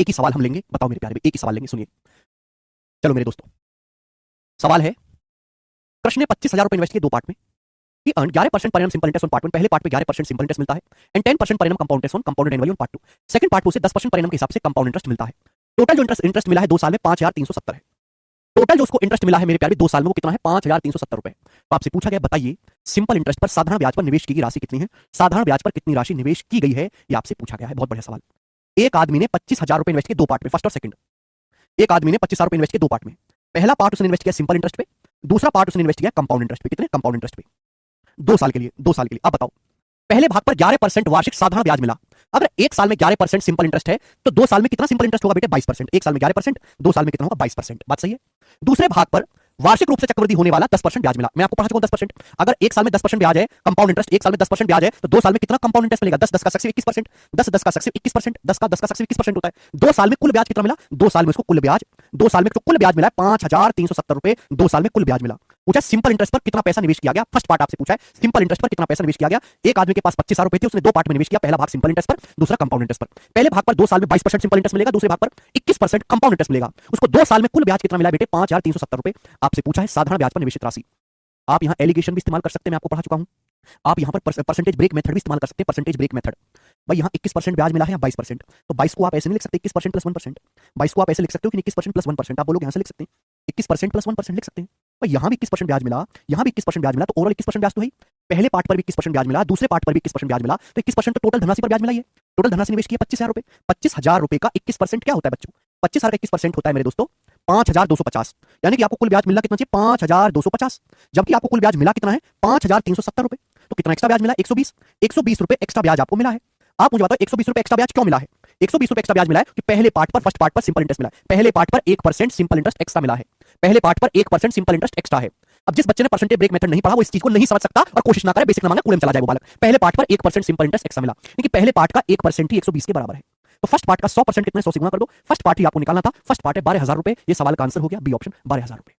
एक ही सवाल हम लेंगे, बताओ मेरे प्यारे, एक ही सवाल लेंगे, सुनिए। चलो मेरे दोस्तों, सवाल है, कृष्ण ने 25,000 रुपए इन्वेस्ट किए दो पार्ट में। ही earn 11% per annum simple interest on part 1, पहले पार्ट पे 11% सिंपल इंटरेस्ट मिलता है and 10% per annum compound interest on compounded annually on part 2। Second part 2 से 10% पर एनम के हिसाब से कंपाउंड इंटरेस्ट मिलता है। टोटल जो इंटरेस्ट मिला है 2 साल में 5,370 है। टोटल जो उसको इंटरेस्ट मिला है मेरे प्यारे 2 साल में वो कितना है? 5,370 रुपए। तो आपसे पूछा गया, बताइए सिंपल इंटरेस्ट पर साधारण ब्याज पर निवेश की गई राशि कितनी है? साधारण ब्याज पर कितनी राशि निवेश की गई है, ये आपसे पूछा गया है। बहुत बढ़िया सवाल। एक आदमी ने 25,000 रुपए इन्वेस्ट किए दो पार्ट में, फर्स्ट और सेकंड। एक आदमी ने 25,000 रुपए इन्वेस्ट किए दो पार्ट में। पहला पार्ट उसने इन्वेस्ट किया सिंपल इंटरेस्ट पे, दूसरा पार्ट उसने इन्वेस्ट किया कंपाउंड इंटरेस्ट पे। कितने? कंपाउंड इंटरेस्ट पे। 2 साल के लिए, 2 साल के लिए। अब बताओ, पहले भाग पर 11% वार्षिक साधारण ब्याज मिला। अगर एक साल में 11% सिंपल इंटरेस्ट है तो 2 साल में कितना सिंपल इंटरेस्ट होगा बेटे? 22%। एक साल में 11%, 2 साल में कितना होगा? 22%। बात सही है। दूसरे भाग पर वार्षिक रूप से चक्रवृद्धि होने वाला 10% ब्याज मिला। मैं आपको पढ़ा चुका हूं 10%। अगर एक साल में 10% ब्याज है कंपाउंड इंटरेस्ट, एक साल में 10% ब्याज है तो 2 साल में कितना कंपाउंड इंटरेस्ट मिलेगा? 10 10 का सक्सेसिव 21%, 10 10 का सक्सेसिव 21%, 10 का सक्सेसिव 21% होता है। 2 साल में कुल ब्याज कितना मिला? 2 साल में उसको कुल ब्याज, 2 साल में जो कुल ब्याज मिला है 5,370 रुपए 2 साल में कुल ब्याज मिला। पूछा सिंपल इंटरेस्ट पर कितना पैसा निवेश किया गया? फर्स्ट पार्ट आपसे पूछा है, सिंपल इंटरेस्ट पर कितना पैसा निवेश किया गया? एक आदमी के पास 25,000 रुपए थे, उसने दो पार्ट में निवेश किया। पहला भाग सिंपल इंटरेस्ट पर, दूसरा कंपाउंड इंटरेस्ट पर। पहले भाग पर 2 साल में 22% सिंपल इंटरेस्ट मिलेगा, दूसरे भाग पर 21% कंपाउंड इंटरेस्ट मिलेगा। उसको 2 साल में कुल ब्याज कितना मिला बेटे? 5,370 रुपए। आपसे पूछा है साधारण ब्याज पर निवेशित राशि। आप यहां एलिगेशन भी इस्तेमाल कर सकते हैं, मैं आपको पढ़ा चुका हूं। आप यहां पर परसेंटेज ब्रेक मेथड भी इस्तेमाल कर सकते हैं, परसेंटेज ब्रेक मेथड। भाई यहां 21% ब्याज मिला है या 22%, तो 22 को आप ऐसे नहीं लिख सकते 21% प्लस 1%। 22 को आप ऐसे लिख सकते हो कि 21% प्लस 1%। आप बोलोगे यहां से लिख सकते हैं 21% प्लस 1% लिख सकते हैं। भाई यहां भी 21% ब्याज मिला, यहां भी 21% ब्याज मिला, तो ओवरऑल 21% ब्याज तो है ही। पहले पार्ट पर भी 21% ब्याज मिला, दूसरे पार्ट पर भी 21% ब्याज मिला, तो 21% तो टोटल धनराशि पर ब्याज मिला ही है। टोटल धनराशि निवेश किया 25,000 रुपए। 25,000 रुपए का 21% क्या होता है बच्चों? 25,000 का 21% होता है मेरे दोस्तों 5,250। यानी कि आपको कुल ब्याज मिला कितना चाहिए? 5,250। जबकि आपको कुल ब्याज मिला कितना है? 5,370 रुपए। तो कितना एक्स्ट्रा ब्याज मिला? 120। 120 रुपए एक्स्ट्रा ब्याज आपको मिला है। आप मुझे बताओ 120 रुपए एक्स्ट्रा ब्याज क्यों मिला है? 120 रुपए एक्स्ट्रा ब्याज मिला है कि पहले पार्ट पर, फर्स्ट पार्ट पर सिंपल इंटरेस्ट मिला है। पहले पार्ट पर 1% सिंपल इंटरेस्ट एक्स्ट्रा मिला है। पहले पार्ट पर 1% सिंपल इंटरेस्ट एक्स्ट्रा है। अब जिस बच्चे ने परसेंटेज ब्रेक मेथड नहीं पढ़ा वो इस चीज को नहीं समझ सकता और कोशिश ना करे, बेसिक ना मांगे, कूड़े में चला जाए वो बालक। पहले पार्ट पर 1% सिंपल इंटरेस्ट एक्स्ट्रा मिला, क्योंकि पहले पार्ट का 1% ही 120 के बराबर है। तो फर्स्ट पार्ट का 100% कितने? 100 से गुणा कर दो। फर्स्ट पार्ट ही आपको निकालना था। फर्स्ट पार्ट है 12,000 रुपए। ये सवाल का आंसर हो गया बी ऑप्शन, 12,000 रुपए।